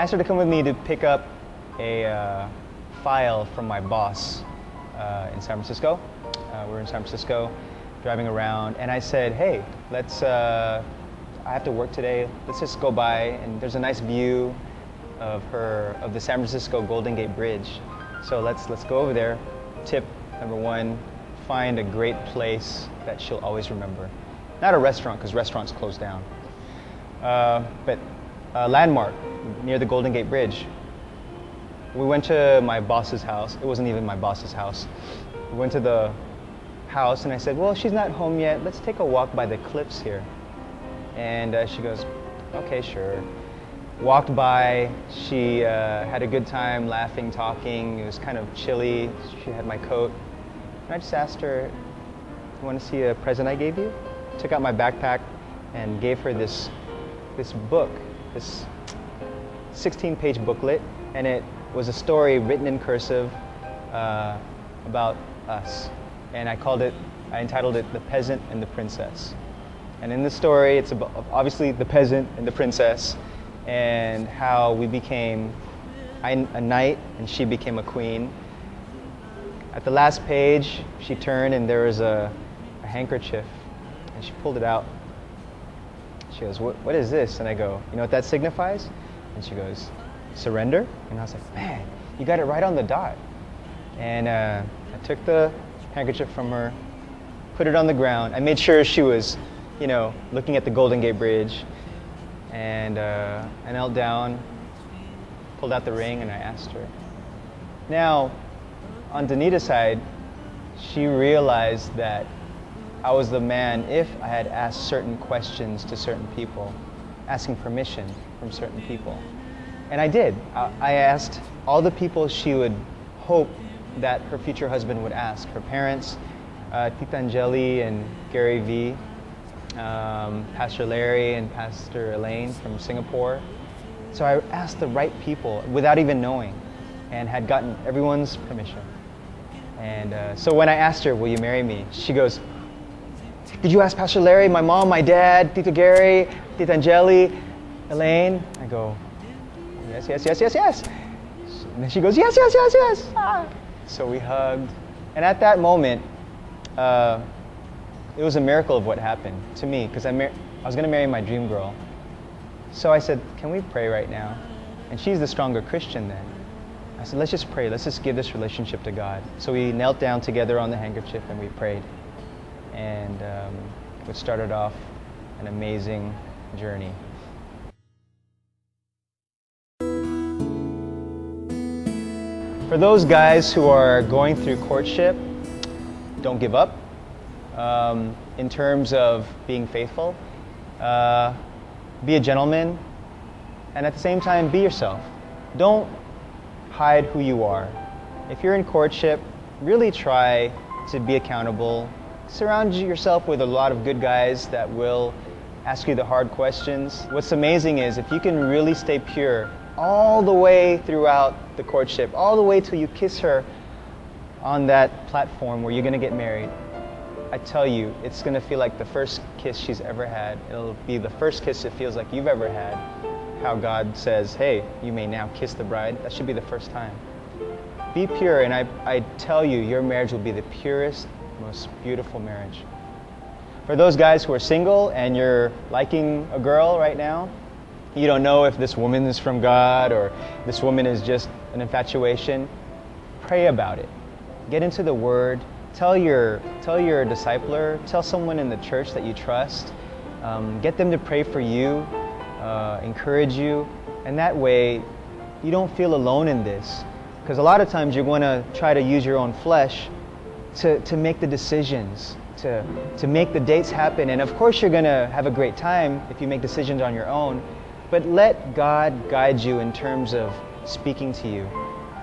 asked her to come with me to pick up a file from my boss in San Francisco. We're in San Francisco, driving around, and I said, hey, I have to work today. Let's just go by, and there's a nice view of the San Francisco Golden Gate Bridge. So let's go over there. Tip number one, find a great place that she'll always remember. Not a restaurant, because restaurants close down. But a landmark near the Golden Gate Bridge. We went to my boss's house. It wasn't even my boss's house. We went to the house and I said, well, she's not home yet. Let's take a walk by the cliffs here. And she goes, okay, sure. Walked by. She had a good time laughing, talking. It was kind of chilly. She had my coat. And I just asked her, you want to see a present I gave you? Took out my backpack and gave her this book, this 16-page booklet, and it was a story written in cursive about us. And I entitled it The Peasant and the Princess. And in the story, it's about, obviously, the peasant and the princess, and how we became a knight and she became a queen. At the last page, she turned and there was a handkerchief, and she pulled it out. She goes, what is this? And I go, you know what that signifies? And she goes, surrender? And I was like, man, you got it right on the dot. And I took the handkerchief from her, put it on the ground. I made sure she was, looking at the Golden Gate Bridge. And I knelt down, pulled out the ring, and I asked her. Now, on Danita's side, she realized that I was the man if I had asked certain questions to certain people, asking permission from certain people. And I did. I asked all the people she would hope that her future husband would ask. Her parents, Tita Angeli and Gary V, Pastor Larry and Pastor Elaine from Singapore. So I asked the right people without even knowing, and had gotten everyone's permission. And so when I asked her, will you marry me? She goes, did you ask Pastor Larry, my mom, my dad, Tito Gary, Tita Angeli, Elaine? I go, yes, yes, yes, yes, yes. And then she goes, yes, yes, yes, yes. Ah. So we hugged. And at that moment, it was a miracle of what happened to me, because I was going to marry my dream girl. So I said, can we pray right now? And she's the stronger Christian then. I said, let's just pray. Let's just give this relationship to God. So we knelt down together on the handkerchief and we prayed. And it started off an amazing journey. For those guys who are going through courtship, don't give up. In terms of being faithful, be a gentleman, and at the same time, be yourself. Don't hide who you are. If you're in courtship, really try to be accountable. Surround yourself with a lot of good guys that will ask you the hard questions. What's amazing is if you can really stay pure all the way throughout the courtship, all the way till you kiss her on that platform where you're going to get married, I tell you, it's going to feel like the first kiss she's ever had. It'll be the first kiss it feels like you've ever had. How God says, hey, you may now kiss the bride. That should be the first time. Be pure, and I tell you, your marriage will be the purest, most beautiful marriage. For those guys who are single and you're liking a girl right now, you don't know if this woman is from God or this woman is just an infatuation, pray about it. Get into the Word. Tell your discipler, tell someone in the church that you trust. Get them to pray for you, encourage you, and that way you don't feel alone in this. Because a lot of times you're going to try to use your own flesh to make the decisions, to make the dates happen. And of course you're going to have a great time if you make decisions on your own, but let God guide you in terms of speaking to you.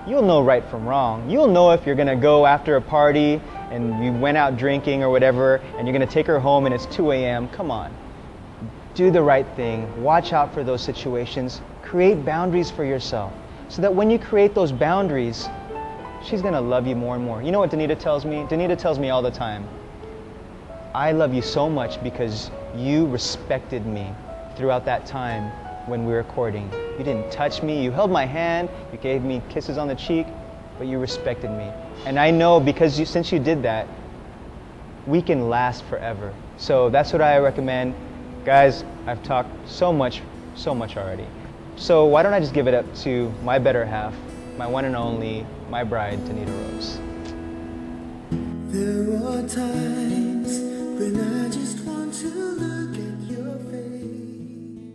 You'll know right from wrong. You'll know if you're going to go after a party and you went out drinking or whatever, and you're going to take her home and it's 2 a.m. Come on. Do the right thing. Watch out for those situations. Create boundaries for yourself so that when you create those boundaries, she's going to love you more and more. You know what Danita tells me? Danita tells me all the time, I love you so much because you respected me throughout that time when we were courting. You didn't touch me, you held my hand, you gave me kisses on the cheek, but you respected me. And I know because since you did that, we can last forever. So that's what I recommend. Guys, I've talked so much already. So why don't I just give it up to my better half, my one and only, my bride, Tanita Rose. There are times when I just want to